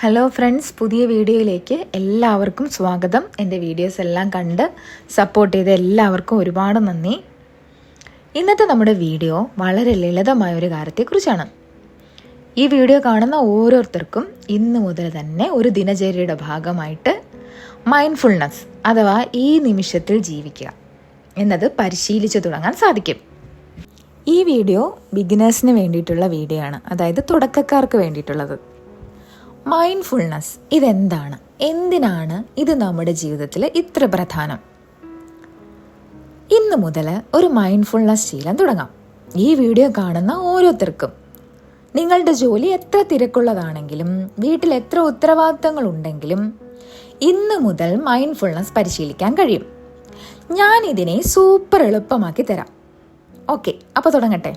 Hello friends, പുതിയ വീഡിയോയിലേക്ക് എല്ലാവർക്കും സ്വാഗതം. എൻ്റെ വീഡിയോസ് എല്ലാം കണ്ട് സപ്പോർട്ട് ചെയ്ത എല്ലാവർക്കും ഒരുപാട് നന്ദി. ഇന്നത്തെ നമ്മുടെ വീഡിയോ വളരെ ലളിതമായ ഒരു കാര്യത്തെക്കുറിച്ചാണ്. ഈ വീഡിയോ കാണുന്ന ഓരോരുത്തർക്കും ഇന്നു മുതൽ തന്നെ ഒരു ദിനചര്യയുടെ ഭാഗമായിട്ട് മൈൻഡ്ഫുൾനെസ് അഥവാ ഈ നിമിഷത്തിൽ ജീവിക്കുക എന്നത് പരിശീലിച്ചു തുടങ്ങാൻ സാധിക്കും. ഈ വീഡിയോ ബിഗിനേഴ്സിന് വേണ്ടിയിട്ടുള്ള വീഡിയോ ആണ്, അതായത് തുടക്കക്കാർക്ക് വേണ്ടിയിട്ടുള്ളത്. മൈൻഡ്ഫുൾനെസ് ഇതെന്താണ്, എന്തിനാണ് ഇത് നമ്മുടെ ജീവിതത്തിൽ ഇത്ര പ്രധാനം? ഇന്ന് മുതൽ ഒരു മൈൻഡ്ഫുൾനെസ് ശീലം തുടങ്ങാം. ഈ വീഡിയോ കാണുന്ന ഓരോരുത്തർക്കും നിങ്ങളുടെ ജോലി എത്ര തിരക്കുള്ളതാണെങ്കിലും വീട്ടിൽ എത്ര ഉത്തരവാദിത്തങ്ങൾ ഉണ്ടെങ്കിലും ഇന്ന് മുതൽ മൈൻഡ്ഫുൾനെസ് പരിശീലിക്കാൻ കഴിയും. ഞാൻ ഇതിനെ സൂപ്പർ എളുപ്പമാക്കി തരാം. ഓക്കെ, അപ്പോൾ തുടങ്ങട്ടെ.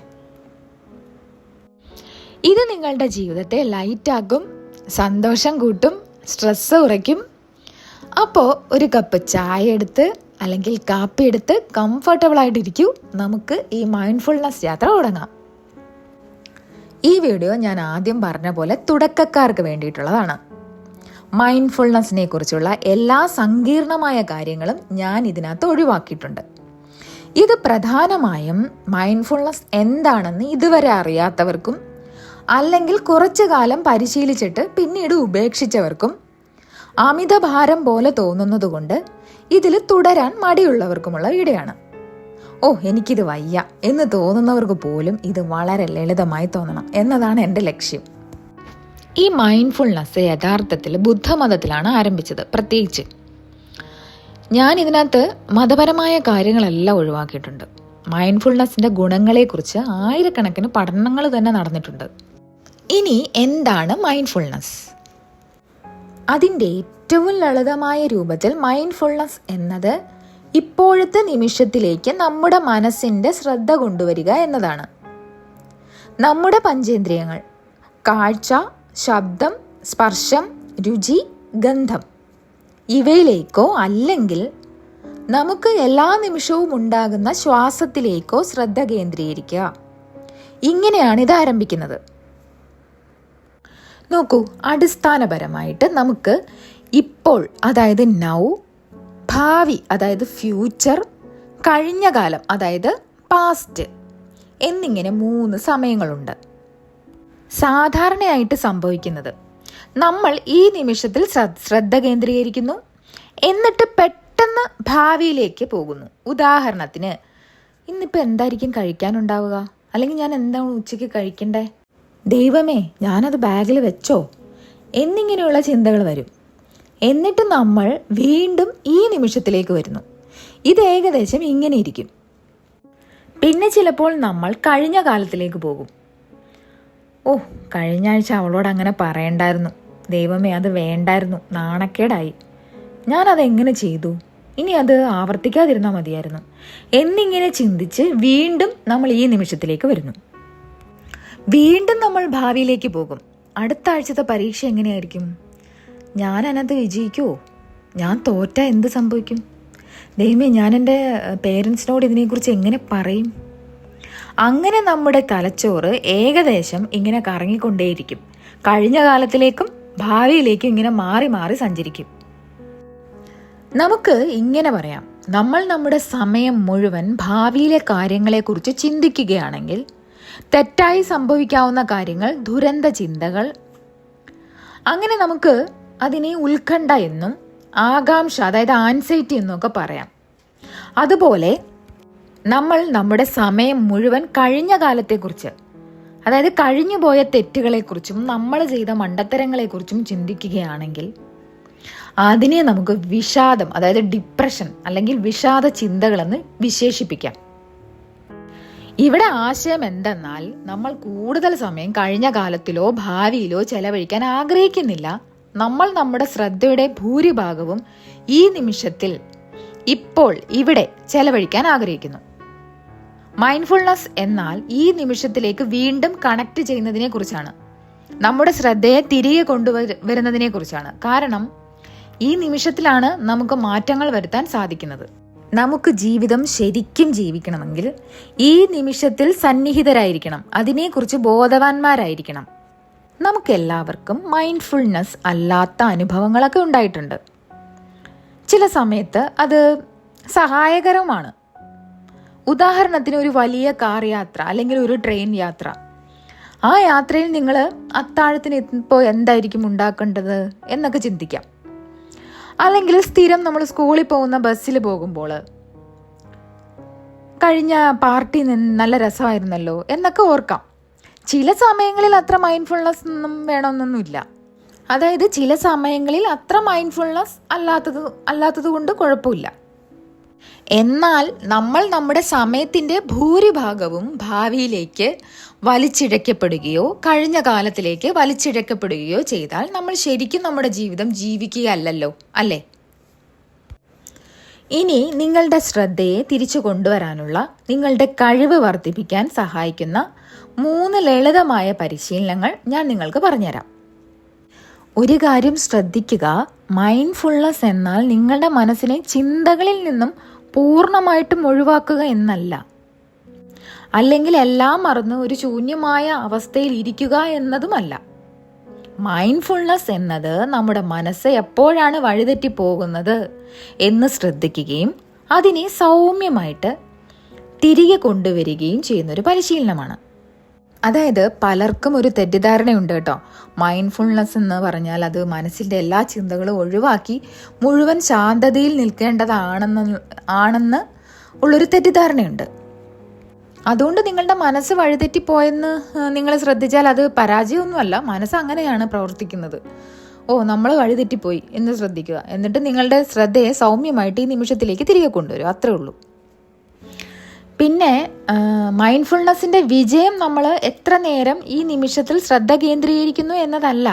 ഇത് നിങ്ങളുടെ ജീവിതത്തെ ലൈറ്റാക്കും, സന്തോഷം കൂട്ടും, സ്ട്രെസ് കുറയ്ക്കും. അപ്പോൾ ഒരു കപ്പ് ചായ എടുത്ത് അല്ലെങ്കിൽ കാപ്പി എടുത്ത് കംഫർട്ടബിൾ ആയിട്ടിരിക്കൂ. നമുക്ക് ഈ മൈൻഡ്ഫുൾനെസ് യാത്ര തുടങ്ങാം. ഈ വീഡിയോ ഞാൻ ആദ്യം പറഞ്ഞ പോലെ തുടക്കക്കാർക്ക് വേണ്ടിയിട്ടുള്ളതാണ്. മൈൻഡ്ഫുൾനെസ്സിനെ കുറിച്ചുള്ള എല്ലാ സങ്കീർണമായ കാര്യങ്ങളും ഞാൻ ഇതിനകത്ത് ഒഴിവാക്കിയിട്ടുണ്ട്. ഇത് പ്രധാനമായും മൈൻഡ്ഫുൾനെസ് എന്താണെന്ന് ഇതുവരെ അറിയാത്തവർക്കും അല്ലെങ്കിൽ കുറച്ചു കാലം പരിശീലിച്ചിട്ട് പിന്നീട് ഉപേക്ഷിച്ചവർക്കും അമിതഭാരം പോലെ തോന്നുന്നതുകൊണ്ട് ഇതിൽ തുടരാൻ മടിയുള്ളവർക്കുമുള്ള വീഡിയോയാണ്. എനിക്കിത് വയ്യ എന്ന് തോന്നുന്നവർക്ക് പോലും ഇത് വളരെ ലളിതമായി തോന്നണം എന്നതാണ് എൻ്റെ ലക്ഷ്യം. ഈ മൈൻഡ്ഫുൾനെസ് യഥാർത്ഥത്തിൽ ബുദ്ധമതത്തിലാണ് ആരംഭിച്ചത്. പ്രത്യേകിച്ച് ഞാൻ ഇതിനകത്ത് മതപരമായ കാര്യങ്ങളെല്ലാം ഒഴിവാക്കിയിട്ടുണ്ട്. മൈൻഡ്ഫുൾനെസ്സിൻ്റെ ഗുണങ്ങളെക്കുറിച്ച് ആയിരക്കണക്കിന് പഠനങ്ങൾ തന്നെ നടന്നിട്ടുണ്ട്. ഇനി എന്താണ് മൈൻഡ്ഫുൾനെസ്? അതിൻ്റെ ഏറ്റവും ലളിതമായ രൂപത്തിൽ മൈൻഡ്ഫുൾനെസ് എന്നത് ഇപ്പോഴത്തെ നിമിഷത്തിലേക്ക് നമ്മുടെ മനസ്സിൻ്റെ ശ്രദ്ധ കൊണ്ടുവരിക എന്നതാണ്. നമ്മുടെ പഞ്ചേന്ദ്രിയങ്ങൾ കാഴ്ച, ശബ്ദം, സ്പർശം, രുചി, ഗന്ധം ഇവയിലേക്കോ അല്ലെങ്കിൽ നമുക്ക് എല്ലാ നിമിഷവും ഉണ്ടാകുന്ന ശ്വാസത്തിലേക്കോ ശ്രദ്ധ കേന്ദ്രീകരിക്കുക. ഇങ്ങനെയാണ് ഇത് ആരംഭിക്കുന്നത്. നോക്കൂ, അടിസ്ഥാനപരമായിട്ട് നമുക്ക് ഇപ്പോൾ അതായത് നൗ, ഭാവി അതായത് ഫ്യൂച്ചർ, കഴിഞ്ഞ കാലം അതായത് പാസ്റ്റ് എന്നിങ്ങനെ 3 സമയങ്ങളുണ്ട്. സാധാരണയായിട്ട് സംഭവിക്കുന്നത് നമ്മൾ ഈ നിമിഷത്തിൽ ശ്രദ്ധ കേന്ദ്രീകരിക്കുന്നു, എന്നിട്ട് പെട്ടെന്ന് ഭാവിയിലേക്ക് പോകുന്നു. ഉദാഹരണത്തിന്, ഇന്നിപ്പോൾ എന്തായിരിക്കും കഴിക്കാനുണ്ടാവുക, അല്ലെങ്കിൽ ഞാൻ എന്താണ് ഉച്ചയ്ക്ക് കഴിക്കണ്ടേ, ദൈവമേ ഞാനത് ബാഗിൽ വെച്ചോ എന്നിങ്ങനെയുള്ള ചിന്തകൾ വരും. എന്നിട്ട് നമ്മൾ വീണ്ടും ഈ നിമിഷത്തിലേക്ക് വരുന്നു. ഇത് ഏകദേശം ഇങ്ങനെ ഇരിക്കും. പിന്നെ ചിലപ്പോൾ നമ്മൾ കഴിഞ്ഞ കാലത്തിലേക്ക് പോകും. കഴിഞ്ഞ ആഴ്ച അവളോട് അങ്ങനെ പറയണ്ടായിരുന്നു, ദൈവമേ അത് വേണ്ടായിരുന്നു, നാണക്കേടായി, ഞാനതെങ്ങനെ ചെയ്തു, ഇനി അത് ആവർത്തിക്കാതിരുന്നാൽ മതിയായിരുന്നു എന്നിങ്ങനെ ചിന്തിച്ച് വീണ്ടും നമ്മൾ ഈ നിമിഷത്തിലേക്ക് വരുന്നു. വീണ്ടും നമ്മൾ ഭാവിയിലേക്ക് പോകും. അടുത്ത ആഴ്ചത്തെ പരീക്ഷ എങ്ങനെയായിരിക്കും, ഞാൻ അതിനകത്ത് വിജയിക്കുമോ, ഞാൻ തോറ്റാൽ എന്ത് സംഭവിക്കും, ദൈവമേ ഞാൻ എൻ്റെ പേരൻസിനോട് ഇതിനെക്കുറിച്ച് എങ്ങനെ പറയും. അങ്ങനെ നമ്മുടെ തലച്ചോറ് ഏകദേശം ഇങ്ങനെ കറങ്ങിക്കൊണ്ടേയിരിക്കും. കഴിഞ്ഞ കാലത്തിലേക്കും ഭാവിയിലേക്കും ഇങ്ങനെ മാറി മാറി സഞ്ചരിക്കും. നമുക്ക് ഇങ്ങനെ പറയാം, നമ്മൾ നമ്മുടെ സമയം മുഴുവൻ ഭാവിയിലെ കാര്യങ്ങളെക്കുറിച്ച് ചിന്തിക്കുകയാണെങ്കിൽ തെറ്റായി സംഭവിക്കാവുന്ന കാര്യങ്ങൾ ദുരന്ത ചിന്തകൾ, അങ്ങനെ നമുക്ക് അതിനെ ഉത്കണ്ഠ എന്നും ആകാംക്ഷ അതായത് ആൻസൈറ്റി എന്നൊക്കെ പറയാം. അതുപോലെ നമ്മൾ നമ്മുടെ സമയം മുഴുവൻ കഴിഞ്ഞ കാലത്തെക്കുറിച്ച് അതായത് കഴിഞ്ഞുപോയ തെറ്റുകളെക്കുറിച്ചും നമ്മൾ ചെയ്ത മണ്ടത്തരങ്ങളെക്കുറിച്ചും ചിന്തിക്കുകയാണെങ്കിൽ അതിനെ നമുക്ക് വിഷാദം അതായത് ഡിപ്രഷൻ അല്ലെങ്കിൽ വിഷാദ ചിന്തകളെന്ന് വിശേഷിപ്പിക്കാം. ഇവിടെ ആശയം എന്തെന്നാൽ നമ്മൾ കൂടുതൽ സമയം കഴിഞ്ഞ കാലത്തിലോ ഭാവിയിലോ ചെലവഴിക്കാൻ ആഗ്രഹിക്കുന്നില്ല. നമ്മൾ നമ്മുടെ ശ്രദ്ധയുടെ ഭൂരിഭാഗവും ഈ നിമിഷത്തിൽ ഇപ്പോൾ ഇവിടെ ചെലവഴിക്കാൻ ആഗ്രഹിക്കുന്നു. മൈൻഡ്ഫുൾനെസ് എന്നാൽ ഈ നിമിഷത്തിലേക്ക് വീണ്ടും കണക്ട് ചെയ്യുന്നതിനെ കുറിച്ചാണ്, നമ്മുടെ ശ്രദ്ധയെ തിരികെ കൊണ്ടുവരുന്നതിനെ കുറിച്ചാണ്. കാരണം ഈ നിമിഷത്തിലാണ് നമുക്ക് മാറ്റങ്ങൾ വരുത്താൻ സാധിക്കുന്നത്. നമുക്ക് ജീവിതം ശരിക്കും ജീവിക്കണമെങ്കിൽ ഈ നിമിഷത്തിൽ സന്നിഹിതരായിരിക്കണം, അതിനെക്കുറിച്ച് ബോധവാന്മാരായിരിക്കണം. നമുക്കെല്ലാവർക്കും മൈൻഡ്ഫുൾനെസ് അല്ലാത്ത അനുഭവങ്ങളൊക്കെ ഉണ്ടായിട്ടുണ്ട്. ചില സമയത്ത് അത് സഹായകരമാണ്. ഉദാഹരണത്തിന് ഒരു വലിയ കാർ യാത്ര അല്ലെങ്കിൽ ഒരു ട്രെയിൻ യാത്ര. ആ യാത്രയിൽ നിങ്ങൾ അത്താഴത്തിന് ഇപ്പോൾ എന്തായിരിക്കും ഉണ്ടാക്കേണ്ടത് എന്നൊക്കെ ചിന്തിക്കാം. അല്ലെങ്കിൽ സ്ഥിരം നമ്മൾ സ്കൂളിൽ പോകുന്ന ബസ്സിൽ പോകുമ്പോൾ കഴിഞ്ഞ പാർട്ടി നല്ല രസമായിരുന്നല്ലോ എന്നൊക്കെ ഓർക്കാം. ചില സമയങ്ങളിൽ അത്ര മൈൻഡ്ഫുൾനെസ് ഒന്നും വേണമെന്നൊന്നുമില്ല. അതായത് ചില സമയങ്ങളിൽ അത്ര മൈൻഡ്ഫുൾനെസ് അല്ലാത്തത് കൊണ്ട് കുഴപ്പമില്ല. എന്നാൽ നമ്മൾ നമ്മുടെ സമയത്തിൻ്റെ ഭൂരിഭാഗവും ഭാവിയിലേക്ക് വലിച്ചിഴക്കപ്പെടുകയോ കഴിഞ്ഞ കാലത്തിലേക്ക് വലിച്ചിഴക്കപ്പെടുകയോ ചെയ്താൽ നമ്മൾ ശരിക്കും നമ്മുടെ ജീവിതം ജീവിക്കുകയല്ലല്ലോ, അല്ലേ? ഇനി നിങ്ങളുടെ ശ്രദ്ധയെ തിരിച്ചു കൊണ്ടുവരാനുള്ള നിങ്ങളുടെ കഴിവ് വർദ്ധിപ്പിക്കാൻ സഹായിക്കുന്ന 3 ലളിതമായ പരിശീലനങ്ങൾ ഞാൻ നിങ്ങൾക്ക് പറഞ്ഞുതരാം. ഒരു കാര്യം ശ്രദ്ധിക്കുക, മൈൻഡ്ഫുൾനെസ് എന്നാൽ നിങ്ങളുടെ മനസ്സിനെ ചിന്തകളിൽ നിന്നും പൂർണ്ണമായിട്ടും ഒഴിവാക്കുക എന്നല്ല. അല്ലെങ്കിൽ എല്ലാം മറന്ന് ഒരു ശൂന്യമായ അവസ്ഥയിൽ ഇരിക്കുക എന്നതുമല്ല. മൈൻഡ്ഫുൾനെസ് എന്നത് നമ്മുടെ മനസ്സ് എപ്പോഴാണ് വഴിതെറ്റി പോകുന്നത് എന്ന് ശ്രദ്ധിക്കുകയും അതിനെ സൗമ്യമായിട്ട് തിരികെ കൊണ്ടുവരികയും ചെയ്യുന്നൊരു പരിശീലനമാണ്. അതായത് പലർക്കും ഒരു തെറ്റിദ്ധാരണയുണ്ട് കേട്ടോ. മൈൻഡ്ഫുൾനെസ് എന്ന് പറഞ്ഞാൽ അത് മനസ്സിൻ്റെ എല്ലാ ചിന്തകളും ഒഴിവാക്കി മുഴുവൻ ശാന്തതയിൽ നിൽക്കേണ്ടതാണെന്ന് ഉള്ളൊരു തെറ്റിദ്ധാരണയുണ്ട്. അതുകൊണ്ട് നിങ്ങളുടെ മനസ്സ് വഴിതെറ്റിപ്പോയെന്ന് നിങ്ങൾ ശ്രദ്ധിച്ചാൽ അത് പരാജയമൊന്നുമല്ല. മനസ്സ് അങ്ങനെയാണ് പ്രവർത്തിക്കുന്നത്. നമ്മൾ വഴിതെറ്റിപ്പോയി എന്ന് ശ്രദ്ധിക്കുക. എന്നിട്ട് നിങ്ങളുടെ ശ്രദ്ധയെ സൗമ്യമായിട്ട് ഈ നിമിഷത്തിലേക്ക് തിരികെ കൊണ്ടുവരും. അത്രേ ഉള്ളൂ. പിന്നെ മൈൻഡ്ഫുൾനെസ്സിൻ്റെ വിജയം നമ്മൾ എത്ര നേരം ഈ നിമിഷത്തിൽ ശ്രദ്ധ കേന്ദ്രീകരിക്കുന്നു എന്നതല്ല.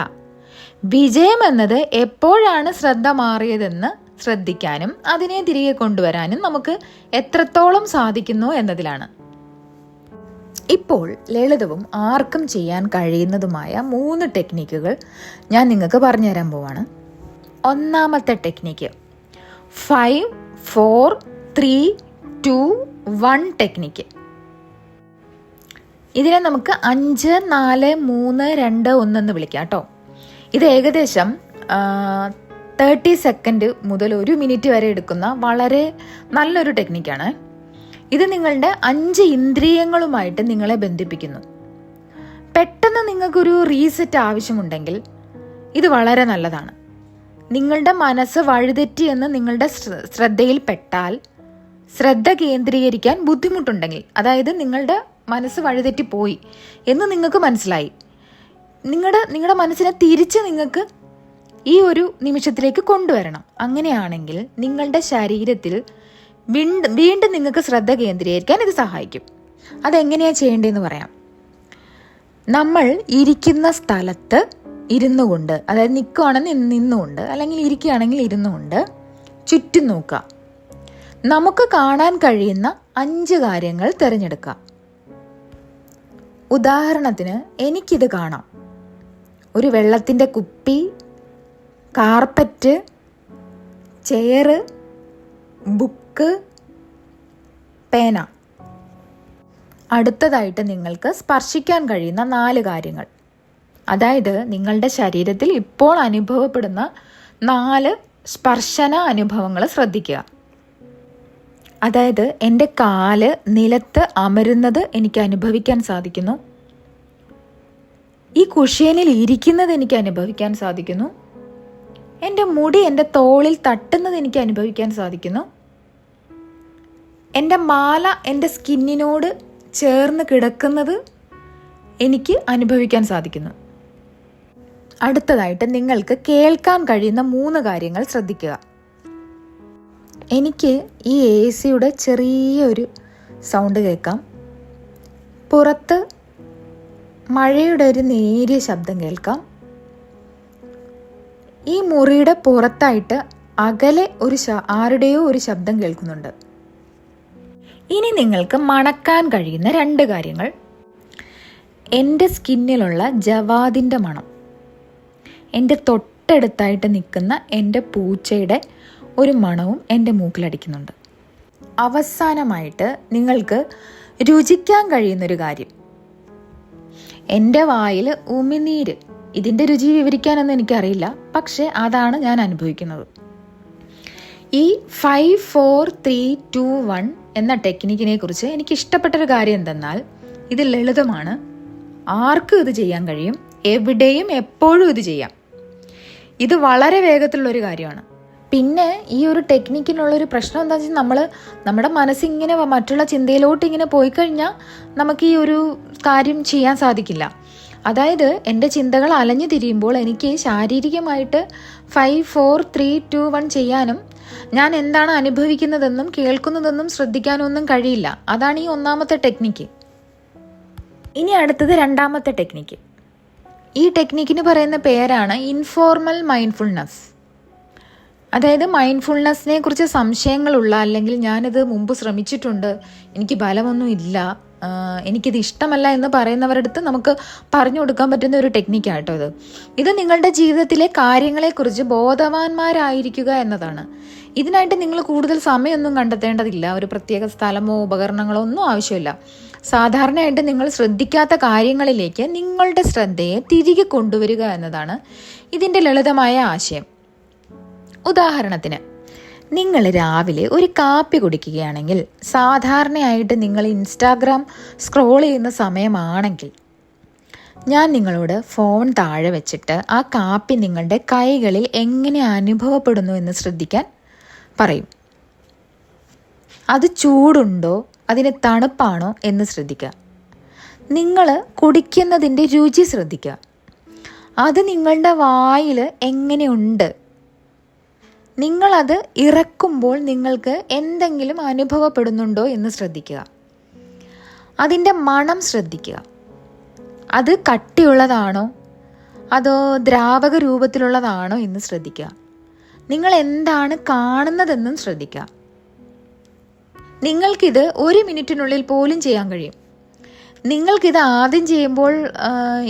വിജയം എന്നത് എപ്പോഴാണ് ശ്രദ്ധ മാറിയതെന്ന് ശ്രദ്ധിക്കാനും അതിനെ തിരികെ കൊണ്ടുവരാനും നമുക്ക് എത്രത്തോളം സാധിക്കുന്നു എന്നതിലാണ്. ഇപ്പോൾ ലളിതവും ആർക്കും ചെയ്യാൻ കഴിയുന്നതുമായ 3 ടെക്നിക്കുകൾ ഞാൻ നിങ്ങൾക്ക് പറഞ്ഞു തരാൻ പോവാണ്. ഒന്നാമത്തെ ടെക്നിക്ക് 5, 4, 3, 2, 1 ടെക്നിക്ക്. ഇതിനെ നമുക്ക് 5, 4, 3, 2, 1 എന്ന് വിളിക്കാം കേട്ടോ. ഇത് ഏകദേശം 30 സെക്കൻഡ് മുതൽ 1 മിനിറ്റ് വരെ എടുക്കുന്ന വളരെ നല്ലൊരു ടെക്നിക്കാണ്. ഇത് നിങ്ങളുടെ 5 ഇന്ദ്രിയങ്ങളുമായിട്ട് നിങ്ങളെ ബന്ധിപ്പിക്കുന്നു. പെട്ടെന്ന് നിങ്ങൾക്കൊരു റീസെറ്റ് ആവശ്യമുണ്ടെങ്കിൽ ഇത് വളരെ നല്ലതാണ്. നിങ്ങളുടെ മനസ്സ് വഴിതെറ്റി എന്ന് നിങ്ങളുടെ ശ്രദ്ധയിൽപ്പെട്ടാൽ, ശ്രദ്ധ കേന്ദ്രീകരിക്കാൻ ബുദ്ധിമുട്ടുണ്ടെങ്കിൽ, അതായത് നിങ്ങളുടെ മനസ്സ് വഴിതെറ്റിപ്പോയി എന്ന് നിങ്ങൾക്ക് മനസ്സിലായി, നിങ്ങളുടെ മനസ്സിനെ തിരിച്ച് നിങ്ങൾക്ക് ഈ ഒരു നിമിഷത്തിലേക്ക് കൊണ്ടുവരണം. അങ്ങനെയാണെങ്കിൽ നിങ്ങളുടെ ശരീരത്തിൽ വീണ്ടും നിങ്ങൾക്ക് ശ്രദ്ധ കേന്ദ്രീകരിക്കാൻ ഇത് സഹായിക്കും. അതെങ്ങനെയാണ് ചെയ്യേണ്ടതെന്ന് പറയാം. നമ്മൾ ഇരിക്കുന്ന സ്ഥലത്ത് ഇരുന്നു കൊണ്ട്, അതായത് നിൽക്കുകയാണെങ്കിൽ നിന്നുകൊണ്ട്, അല്ലെങ്കിൽ ഇരിക്കുകയാണെങ്കിൽ ഇരുന്നുകൊണ്ട് ചുറ്റും നോക്കുക. നമുക്ക് കാണാൻ കഴിയുന്ന 5 കാര്യങ്ങൾ തിരഞ്ഞെടുക്കുക. ഉദാഹരണത്തിന് എനിക്കിത് കാണാം. ഒരു വെള്ളത്തിൻ്റെ കുപ്പി, കാർപ്പറ്റ്, ചെയറ്, ബുക്ക്, പേന. അടുത്തതായിട്ട് നിങ്ങൾക്ക് സ്പർശിക്കാൻ കഴിയുന്ന 4 കാര്യങ്ങൾ, അതായത് നിങ്ങളുടെ ശരീരത്തിൽ ഇപ്പോൾ അനുഭവപ്പെടുന്ന 4 സ്പർശന അനുഭവങ്ങൾ ശ്രദ്ധിക്കുക. അതായത് എൻ്റെ കാല് നിലത്ത് അമരുന്നത് എനിക്ക് അനുഭവിക്കാൻ സാധിക്കുന്നു. ഈ കുഷ്യനിൽ ഇരിക്കുന്നത് എനിക്ക് അനുഭവിക്കാൻ സാധിക്കുന്നു. എൻ്റെ മുടി എൻ്റെ തോളിൽ തട്ടുന്നത് എനിക്ക് അനുഭവിക്കാൻ സാധിക്കുന്നു. എൻ്റെ മാല എൻ്റെ സ്കിന്നിനോട് ചേർന്ന് കിടക്കുന്നത് എനിക്ക് അനുഭവിക്കാൻ സാധിക്കുന്നു. അടുത്തതായിട്ട് നിങ്ങൾക്ക് കേൾക്കാൻ കഴിയുന്ന 3 കാര്യങ്ങൾ ശ്രദ്ധിക്കുക. എനിക്ക് ഈ AC-യുടെ ചെറിയൊരു സൗണ്ട് കേൾക്കാം. പുറത്ത് മഴയുടെ ഒരു നേരിയ ശബ്ദം കേൾക്കാം. ഈ മുറിയുടെ പുറത്തായിട്ട് അകലെ ആരുടെയോ ഒരു ശബ്ദം കേൾക്കുന്നുണ്ട്. ഇനി നിങ്ങൾക്ക് മണക്കാൻ കഴിയുന്ന 2 കാര്യങ്ങൾ. എൻ്റെ സ്കിന്നിലുള്ള ജവാദിൻ്റെ മണം, എൻ്റെ തൊട്ടടുത്തായിട്ട് നിൽക്കുന്ന എൻ്റെ പൂച്ചയുടെ ഒരു മണവും എൻ്റെ മൂക്കിലടിക്കുന്നുണ്ട്. അവസാനമായിട്ട് നിങ്ങൾക്ക് രുചിക്കാൻ കഴിയുന്നൊരു കാര്യം. എൻ്റെ വായിൽ ഉമിനീര് ഇതിൻ്റെ രുചി വിവരിക്കാനൊന്നും എനിക്കറിയില്ല, പക്ഷേ അതാണ് ഞാൻ അനുഭവിക്കുന്നത്. ഈ 5 4 3 2 1 എന്ന ടെക്നിക്കിനെ കുറിച്ച് എനിക്ക് ഇഷ്ടപ്പെട്ടൊരു കാര്യം എന്തെന്നാൽ ഇത് ലളിതമാണ്. ആർക്കും ഇത് ചെയ്യാൻ കഴിയും, എവിടെയും എപ്പോഴും ഇത് ചെയ്യാം. ഇത് വളരെ വേഗത്തിലുള്ളൊരു കാര്യമാണ്. പിന്നെ ഈ ഒരു ടെക്നിക്കിനുള്ളൊരു പ്രശ്നം എന്താണെന്ന് വെച്ചാൽ നമ്മുടെ മനസ്സിങ്ങനെ മറ്റുള്ള ചിന്തയിലോട്ട് ഇങ്ങനെ പോയി കഴിഞ്ഞാൽ നമുക്ക് ഈ ഒരു കാര്യം ചെയ്യാൻ സാധിക്കില്ല. അതായത് എൻ്റെ ചിന്തകൾ അലഞ്ഞു തിരിയുമ്പോൾ എനിക്ക് ശാരീരികമായിട്ട് 5 4 3 2 1 ചെയ്യാനും ഞാൻ എന്താണ് അനുഭവിക്കുന്നതെന്നും കേൾക്കുന്നതെന്നും ശ്രദ്ധിക്കാനൊന്നും കഴിയില്ല. അതാണ് ഈ ഒന്നാമത്തെ ടെക്നിക്ക്. ഇനി അടുത്തത് രണ്ടാമത്തെ ടെക്നിക്ക്. ഈ ടെക്നിക്കിന് പറയുന്ന പേരാണ് ഇൻഫോർമൽ മൈൻഡ്ഫുൾനെസ്. അതായത് മൈൻഡ്ഫുൾനെസ്സിനെ കുറിച്ച് സംശയങ്ങളുള്ള, അല്ലെങ്കിൽ ഞാനിത് മുമ്പ് ശ്രമിച്ചിട്ടുണ്ട്, എനിക്ക് ബലമൊന്നും ഇല്ല, എനിക്കിത് ഇഷ്ടമല്ല എന്ന് പറയുന്നവരുടെ അടുത്ത് നമുക്ക് പറഞ്ഞു കൊടുക്കാൻ പറ്റുന്ന ഒരു ടെക്നിക്കാട്ടോ ഇത്. ഇത് നിങ്ങളുടെ ജീവിതത്തിലെ കാര്യങ്ങളെക്കുറിച്ച് ബോധവാന്മാരായിരിക്കുക എന്നതാണ്. ഇതിനായിട്ട് നിങ്ങൾ കൂടുതൽ സമയമൊന്നും കണ്ടെത്തേണ്ടതില്ല. ഒരു പ്രത്യേക സ്ഥലമോ ഉപകരണങ്ങളോ ഒന്നും ആവശ്യമില്ല. സാധാരണയായിട്ട് നിങ്ങൾ ശ്രദ്ധിക്കാത്ത കാര്യങ്ങളിലേക്ക് നിങ്ങളുടെ ശ്രദ്ധയെ തിരികെ കൊണ്ടുവരിക എന്നതാണ് ഇതിൻ്റെ ലളിതമായ ആശയം. ഉദാഹരണത്തിന്, നിങ്ങൾ രാവിലെ ഒരു കാപ്പി കുടിക്കുകയാണെങ്കിൽ, സാധാരണയായിട്ട് നിങ്ങൾ ഇൻസ്റ്റാഗ്രാം സ്ക്രോൾ ചെയ്യുന്ന സമയമാണെങ്കിൽ, ഞാൻ നിങ്ങളോട് ഫോൺ താഴെ വെച്ചിട്ട് ആ കാപ്പി നിങ്ങളുടെ കൈകളിൽ എങ്ങനെ അനുഭവപ്പെടുന്നു എന്ന് ശ്രദ്ധിക്കാൻ പറയും. അത് ചൂടുണ്ടോ, അതിന് തണുപ്പാണോ എന്ന് ശ്രദ്ധിക്കുക. നിങ്ങൾ കുടിക്കുന്നതിൻ്റെ രുചി ശ്രദ്ധിക്കുക. അത് നിങ്ങളുടെ വായിൽ എങ്ങനെയുണ്ട്, നിങ്ങളത് ഇറക്കുമ്പോൾ നിങ്ങൾക്ക് എന്തെങ്കിലും അനുഭവപ്പെടുന്നുണ്ടോ എന്ന് ശ്രദ്ധിക്കുക. അതിൻ്റെ മണം ശ്രദ്ധിക്കുക. അത് കട്ടിയുള്ളതാണോ അതോ ദ്രാവക രൂപത്തിലുള്ളതാണോ എന്ന് ശ്രദ്ധിക്കുക. നിങ്ങൾ എന്താണ് കാണുന്നതെന്നും ശ്രദ്ധിക്കുക. നിങ്ങൾക്കിത് 1 മിനിറ്റിനുള്ളിൽ പോലും ചെയ്യാൻ കഴിയും. നിങ്ങൾക്കിത് ആദ്യം ചെയ്യുമ്പോൾ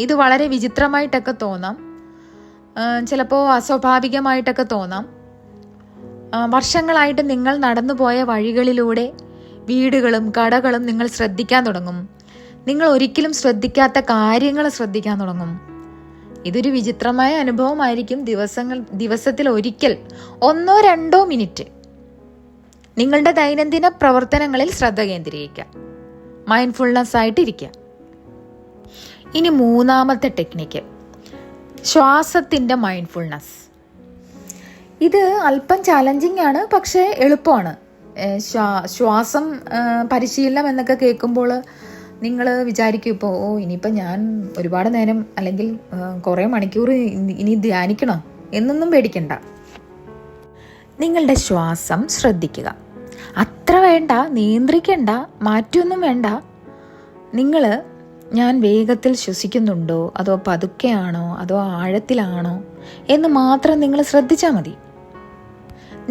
ഇത് വളരെ വിചിത്രമായിട്ടൊക്കെ തോന്നാം, ചിലപ്പോൾ അസ്വാഭാവികമായിട്ടൊക്കെ തോന്നാം. വർഷങ്ങളായിട്ട് നിങ്ങൾ നടന്നുപോയ വഴികളിലൂടെ വീടുകളും കടകളും നിങ്ങൾ ശ്രദ്ധിക്കാൻ തുടങ്ങും. നിങ്ങൾ ഒരിക്കലും ശ്രദ്ധിക്കാത്ത കാര്യങ്ങൾ ശ്രദ്ധിക്കാൻ തുടങ്ങും. ഇതൊരു വിചിത്രമായ അനുഭവമായിരിക്കും. ദിവസത്തിൽ ഒരിക്കൽ 1 2 മിനിറ്റ് നിങ്ങളുടെ ദൈനംദിന പ്രവർത്തനങ്ങളിൽ ശ്രദ്ധ കേന്ദ്രീകരിക്കുക. മൈൻഡ്ഫുൾനെസ് ആയിട്ട് ഇരിക്കുക. ഇനി മൂന്നാമത്തെ ടെക്നിക്ക്, ശ്വാസത്തിൻ്റെ മൈൻഡ്ഫുൾനെസ്. ഇത് അല്പം ചാലഞ്ചിങ് ആണ്, പക്ഷേ എളുപ്പമാണ്. ശ്വാസം പരിശീലനം എന്നൊക്കെ കേൾക്കുമ്പോൾ നിങ്ങൾ വിചാരിക്കും, ഇപ്പോൾ ഇനിയിപ്പോൾ ഞാൻ ഒരുപാട് നേരം അല്ലെങ്കിൽ കുറേ മണിക്കൂർ ഇനി ധ്യാനിക്കണോ എന്നൊന്നും പേടിക്കണ്ട. നിങ്ങളുടെ ശ്വാസം ശ്രദ്ധിക്കുക. അത്ര വേണ്ട, നിയന്ത്രിക്കേണ്ട, മാറ്റൊന്നും വേണ്ട. ഞാൻ വേഗത്തിൽ ശ്വസിക്കുന്നുണ്ടോ അതോ പതുക്കെയാണോ അതോ ആഴത്തിലാണോ എന്ന് മാത്രം നിങ്ങൾ ശ്രദ്ധിച്ചാൽ മതി.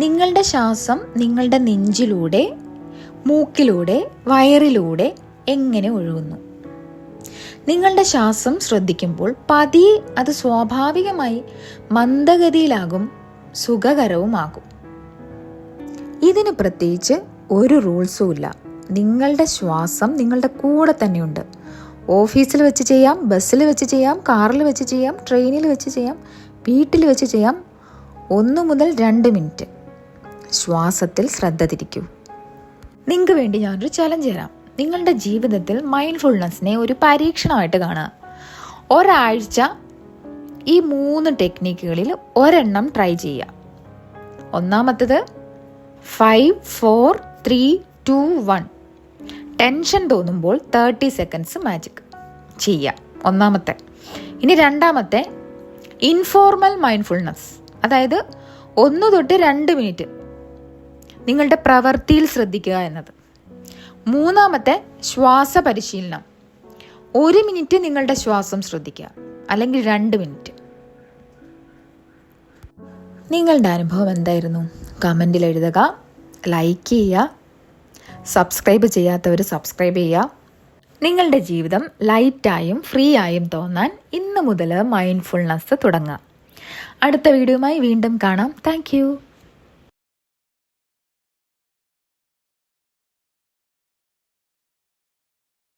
നിങ്ങളുടെ ശ്വാസം നിങ്ങളുടെ നെഞ്ചിലൂടെ, മൂക്കിലൂടെ, വയറിലൂടെ എങ്ങനെ ഒഴുകുന്നു. നിങ്ങളുടെ ശ്വാസം ശ്രദ്ധിക്കുമ്പോൾ പതിയെ അത് സ്വാഭാവികമായി മന്ദഗതിയിലാകും, സുഖകരവുമാകും. ഇതിന് പ്രത്യേകിച്ച് ഒരു റൂൾസും ഇല്ല. നിങ്ങളുടെ ശ്വാസം നിങ്ങളുടെ കൂടെ തന്നെയുണ്ട്. ഓഫീസിൽ വെച്ച് ചെയ്യാം, ബസ്സിൽ വെച്ച് ചെയ്യാം, കാറിൽ വെച്ച് ചെയ്യാം, ട്രെയിനിൽ വെച്ച് ചെയ്യാം, വീട്ടിൽ വെച്ച് ചെയ്യാം. 1 മുതൽ 2 മിനിറ്റ് ശ്വാസത്തിൽ ശ്രദ്ധ തിരിക്കൂ. നിങ്ങൾക്ക് വേണ്ടി ഞാനൊരു ചലഞ്ച് തരാം. നിങ്ങളുടെ ജീവിതത്തിൽ മൈൻഡ്ഫുൾനെസ്സിനെ ഒരു പരീക്ഷണമായിട്ട് കാണുക. ഒരാഴ്ച ഈ 3 ടെക്നിക്കുകളിൽ ഒരെണ്ണം ട്രൈ ചെയ്യുക. ഒന്നാമത്തേത് 5 4 3 2 1. ടെൻഷൻ തോന്നുമ്പോൾ 30 സെക്കൻഡ്സ് മാജിക് ചെയ്യുക. ഒന്നാമത്തെ. ഇനി രണ്ടാമത്തെ ഇൻഫോർമൽ മൈൻഡ്ഫുൾനെസ്, അതായത് 1 തൊട്ട് 2 മിനിറ്റ് നിങ്ങളുടെ പ്രവൃത്തിയിൽ ശ്രദ്ധിക്കുക എന്നത്. മൂന്നാമത്തെ ശ്വാസ പരിശീലനം, 1 മിനിറ്റ് നിങ്ങളുടെ ശ്വാസം ശ്രദ്ധിക്കുക, അല്ലെങ്കിൽ 2 മിനിറ്റ്. നിങ്ങളുടെ അനുഭവം എന്തായിരുന്നു? കമൻറ്റിൽ എഴുതുക, ലൈക്ക് ചെയ്യുക, സബ്സ്ക്രൈബ് ചെയ്യാത്തവർ സബ്സ്ക്രൈബ് ചെയ്യുക. നിങ്ങളുടെ ജീവിതം ലൈറ്റായും ഫ്രീ ആയും തോന്നാൻ ഇന്ന് മുതൽ മൈൻഡ്ഫുൾനെസ് തുടങ്ങുക. അടുത്ത വീഡിയോയുമായി വീണ്ടും കാണാം. താങ്ക്